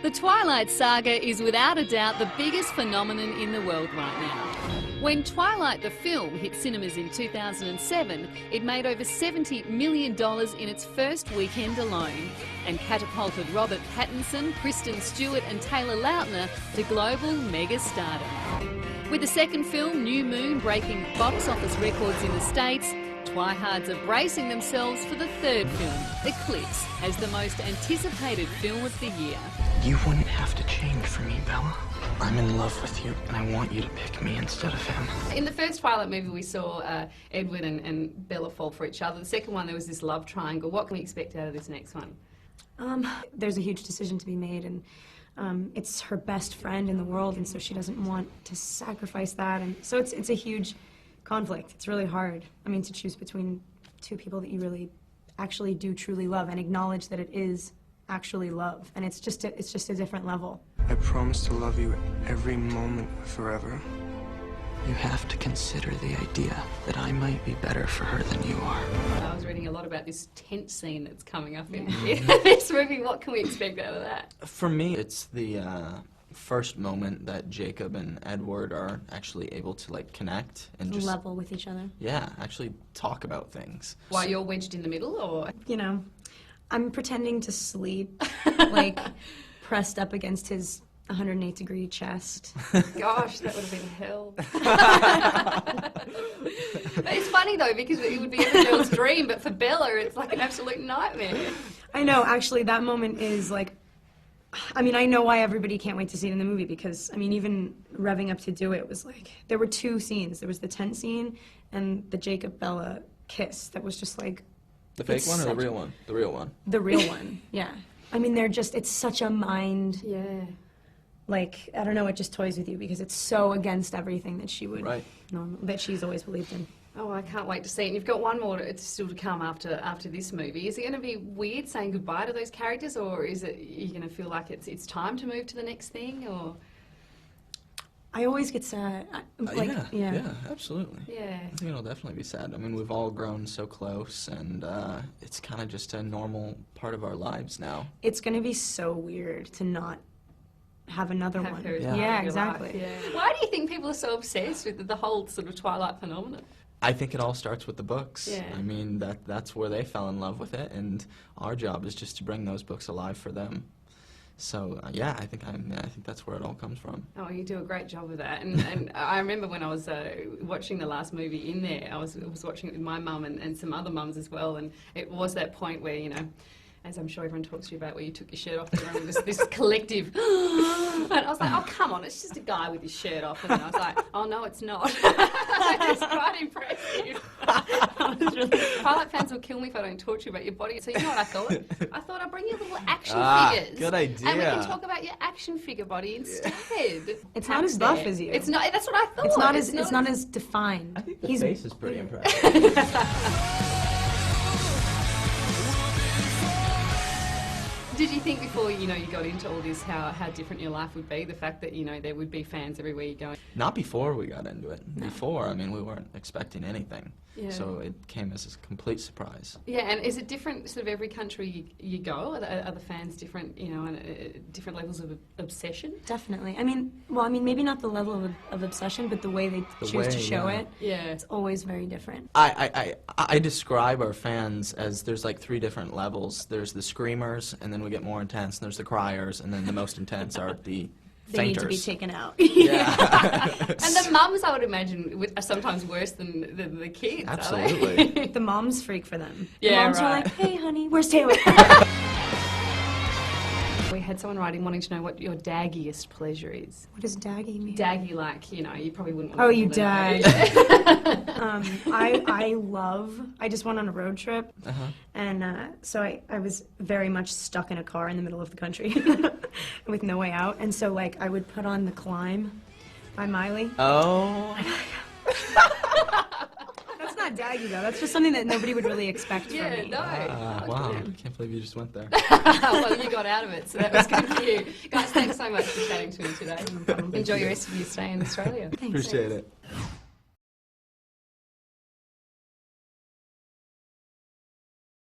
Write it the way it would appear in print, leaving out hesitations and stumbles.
The Twilight saga is without a doubt the biggest phenomenon in the world right now. When Twilight the film hit cinemas in 2007, it made over $70 million in its first weekend alone and catapulted Robert Pattinson, Kristen Stewart and Taylor Lautner to global mega-stardom. With the second film, New Moon, breaking box office records in the States, Twihards are bracing themselves for the third film, Eclipse, as the most anticipated film of the year. You wouldn't have to change for me, Bella. I'm in love with you, and I want you to pick me instead of him. In the first Twilight movie, we saw Edward and Bella fall for each other. The second one, there was this love triangle. What can we expect out of this next one? There's a huge decision to be made, and it's her best friend in the world, and so she doesn't want to sacrifice that, and so it's a huge conflict. It's really hard. I mean, to choose between two people that you really actually do truly love and acknowledge that it is actually love, and it's just a different level. I promise to love you every moment forever. You have to consider the idea that I might be better for her than you are. I was reading a lot about this tent scene that's coming up in this movie. What can we expect out of that? For me, it's the first moment that Jacob and Edward are actually able to like connect and just level with each other. Yeah, actually talk about things. While you're wedged in the middle, or you know, I'm pretending to sleep, like pressed up against his 108-degree chest. Gosh, that would have been hell. It's funny though, because it would be every girl's dream, but for Bella, it's like an absolute nightmare. I know, actually, that moment is like, I mean, I know why everybody can't wait to see it in the movie, because, I mean, even revving up to do it was like, there were two scenes. There was the tent scene and the Jacob-Bella kiss that was just like... The fake one or the real one? The real one. The real one, yeah. I mean, it's such a mind... Yeah. Like, I don't know, it just toys with you because it's so against everything that she would... Right. That she's always believed in. Oh, I can't wait to see it. And you've got one more still to come after this movie. Is it going to be weird saying goodbye to those characters, or is it you're going to feel like it's time to move to the next thing, or...? I always get sad. Yeah, absolutely. Yeah. I think it'll definitely be sad. I mean, we've all grown so close, and it's kind of just a normal part of our lives now. It's going to be so weird to not have another one. Yeah, exactly. Yeah. Why do you think people are so obsessed with the whole sort of Twilight phenomenon? I think it all starts with the books. Yeah. I mean, that's where they fell in love with it, and our job is just to bring those books alive for them. So yeah, I think that's where it all comes from. Oh, you do a great job of that. And I remember when I was watching the last movie in there, I was watching it with my mum and some other mums as well, and it was that point where, you know, as I'm sure everyone talks to you about, where you took your shirt off and there was this collective, and I was like, oh, come on, it's just a guy with his shirt off. And then I was like, oh, no, it's not. It's quite impressive. Twilight fans will kill me if I don't talk to you about your body. So you know what I thought? I thought I'd bring you little action figures. Good idea. And we can talk about your action figure body instead. It's not as buff as you. It's not, that's what I thought. It's not as defined. I think the face is pretty impressive. Did you think before, you know, you got into all this how different your life would be? The fact that, you know, there would be fans everywhere you go? Not before we got into it. No. Before, I mean, we weren't expecting anything. Yeah. So it came as a complete surprise. Yeah, and is it different sort of every country you go? Are the fans different, you know, and different levels of obsession? Definitely. I mean, maybe not the level of obsession, but the way they choose to show it. Yeah. It's always very different. I describe our fans as there's like 3 different levels. There's the screamers, and then we get more intense, and there's the criers, and then the most intense are the They fainters. need to be taken out. Yeah. And the mums, I would imagine, are sometimes worse than the kids. Absolutely. The moms freak for them. Yeah, the moms are right. like, hey, honey, where's Taylor? We had someone writing wanting to know what your daggiest pleasure is. What does daggy mean? Daggy, like, you know, you probably wouldn't want Oh, to you call it dag. that. I just went on a road trip, and so I was very much stuck in a car in the middle of the country with no way out, and so, like, I would put on The Climb by Miley. Oh. That's not daggy, though. That's just something that nobody would really expect from me. No. Wow, I can't believe you just went there. Well, you got out of it, so that was good for you. Guys, thanks so much for chatting to me today. Enjoy the rest of your stay in Australia. Thanks. Appreciate it.